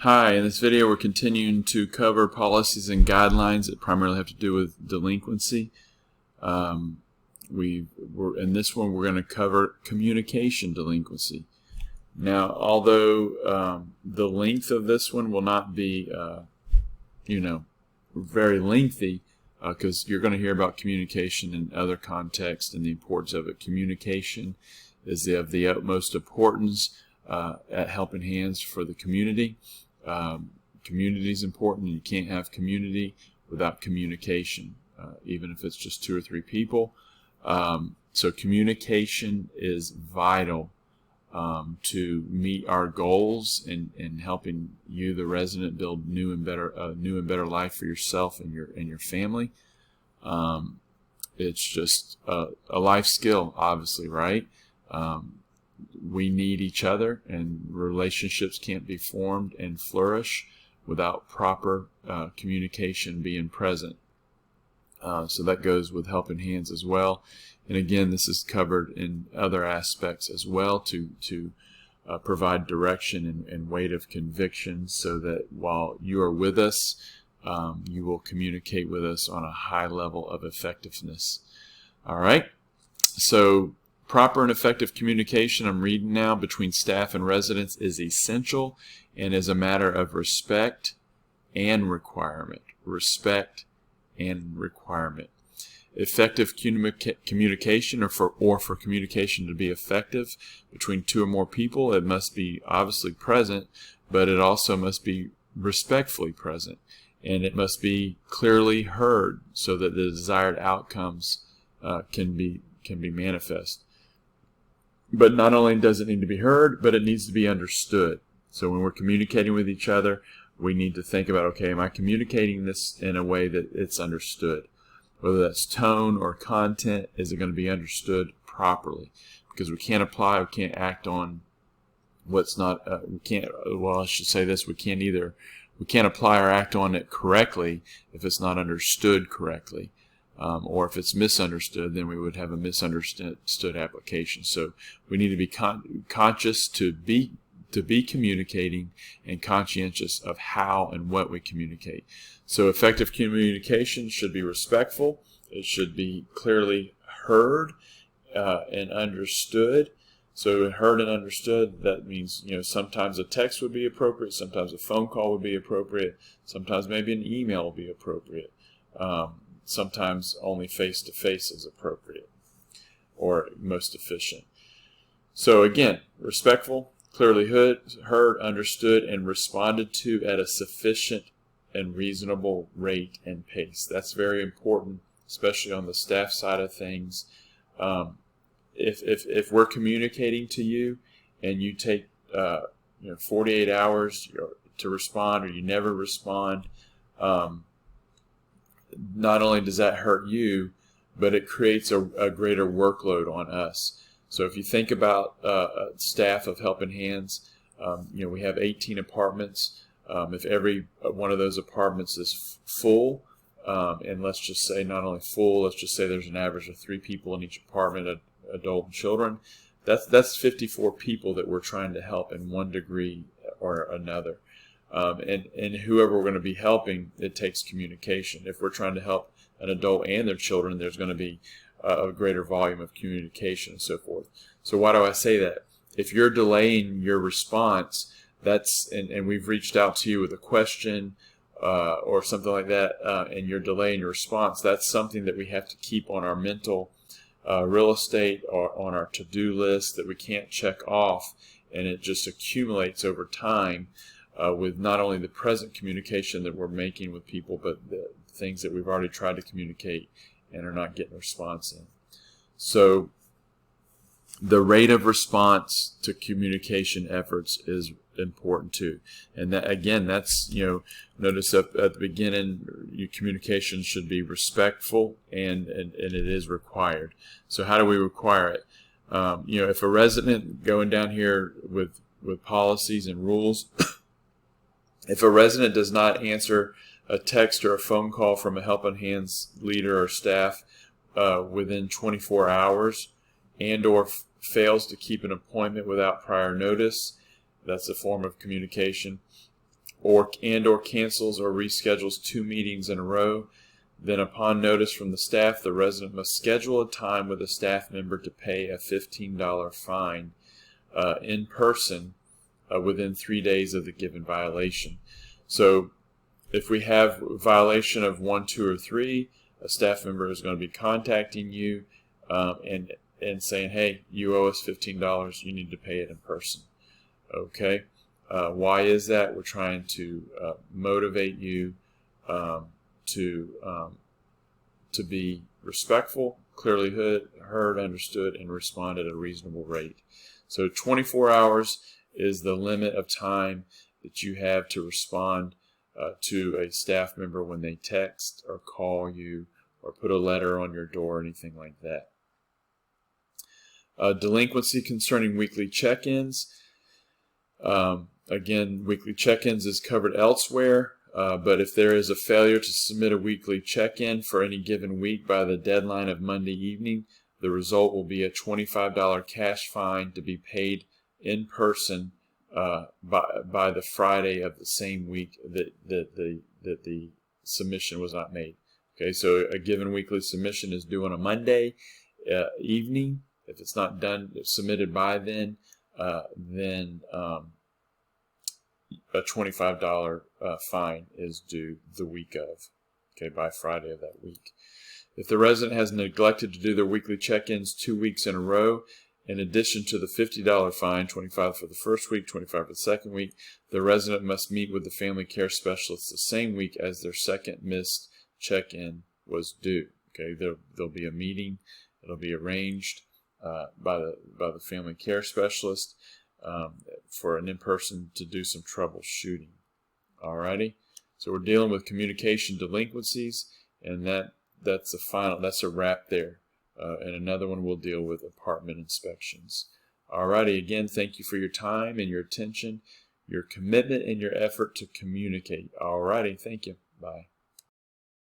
Hi, in this video we're continuing to cover policies and guidelines that primarily have to do with delinquency. In this one we're going to cover communication delinquency. Now, although the length of this one will not be very lengthy, because you're going to hear about communication in other contexts and the importance of it. Communication is of the utmost importance at Helping Hands for the community. Community is important, and you can't have community without communication, even if it's just 2 or 3 people. So communication is vital to meet our goals and helping you, the resident, build new and better life for yourself and your family. It's just a life skill, obviously, right? We need each other, and relationships can't be formed and flourish without proper communication being present. So that goes with Helping Hands as well. And again, this is covered in other aspects as well to provide direction and weight of conviction, so that while you are with us, you will communicate with us on a high level of effectiveness. All right. So proper and effective communication, I'm reading now, between staff and residents is essential and is a matter of respect and requirement. Respect and requirement. Effective communication, or for communication to be effective between 2 or more people, it must be obviously present, but it also must be respectfully present, and it must be clearly heard so that the desired outcomes can be manifest. But not only does it need to be heard, but it needs to be understood. So when we're communicating with each other, we need to think about, okay, am I communicating this in a way that it's understood? Whether that's tone or content, is it going to be understood properly? Because we can't act on what's not, I should say this, we can't apply or act on it correctly if it's not understood correctly. Or if it's misunderstood, then we would have a misunderstood application. So we need to be conscious to be communicating, and conscientious of how and what we communicate. So effective communication should be respectful. It should be clearly heard and understood. So heard and understood, that means, sometimes a text would be appropriate, sometimes a phone call would be appropriate, sometimes maybe an email would be appropriate. Sometimes only face-to-face is appropriate or most efficient. So again, respectful, clearly heard, understood, and responded to at a sufficient and reasonable rate and pace. That's very important, especially on the staff side of things. If we're communicating to you and you take 48 hours to respond, or you never respond, not only does that hurt you, but it creates a greater workload on us. So if you think about staff of Helping Hands, we have 18 apartments. If every one of those apartments is full, and let's just say not only full, let's just say there's an average of 3 people in each apartment, adult and children, that's 54 people that we're trying to help in one degree or another. And whoever we're going to be helping, it takes communication. If we're trying to help an adult and their children, there's going to be a greater volume of communication and so forth. So why do I say that? If you're delaying your response, and we've reached out to you with a question or something like that, and you're delaying your response, that's something that we have to keep on our mental real estate or on our to-do list that we can't check off, and it just accumulates over time. With not only the present communication that we're making with people, but the things that we've already tried to communicate and are not getting a response in. So the rate of response to communication efforts is important too. And that, again, that's, notice at the beginning, your communication should be respectful, and it is required. So how do we require it? If a resident, going down here with policies and rules, if a resident does not answer a text or a phone call from a Helping Hands leader or staff within 24 hours, and/or fails to keep an appointment without prior notice, that's a form of communication, or cancels or reschedules 2 meetings in a row, then upon notice from the staff, the resident must schedule a time with a staff member to pay a $15 fine in person within 3 days of the given violation. So if we have a violation of 1, 2, or 3, a staff member is going to be contacting you and saying, hey, you owe us $15, you need to pay it in person. Okay? Why is that? We're trying to motivate you to be respectful, clearly heard, understood, and respond at a reasonable rate. So 24 hours is the limit of time that you have to respond to a staff member when they text or call you or put a letter on your door or anything like that. Delinquency concerning weekly check-ins. Again, weekly check-ins is covered elsewhere, but if there is a failure to submit a weekly check-in for any given week by the deadline of Monday evening, the result will be a $25 cash fine to be paid in person by the Friday of the same week that the submission was not made. Okay, so a given weekly submission is due on a Monday evening. If it's not done, submitted by then a $25 fine is due the week of, okay, by Friday of that week. If the resident has neglected to do their weekly check-ins 2 weeks in a row, in addition to the $50 fine, $25 for the first week, $25 for the second week, the resident must meet with the family care specialist the same week as their second missed check-in was due. Okay, there'll be a meeting. It'll be arranged by the family care specialist for an in-person to do some troubleshooting. Alrighty, so we're dealing with communication delinquencies, and that's a wrap there. And another one we'll deal with apartment inspections. Alrighty, again, thank you for your time and your attention, your commitment, and your effort to communicate. Alrighty, thank you. Bye.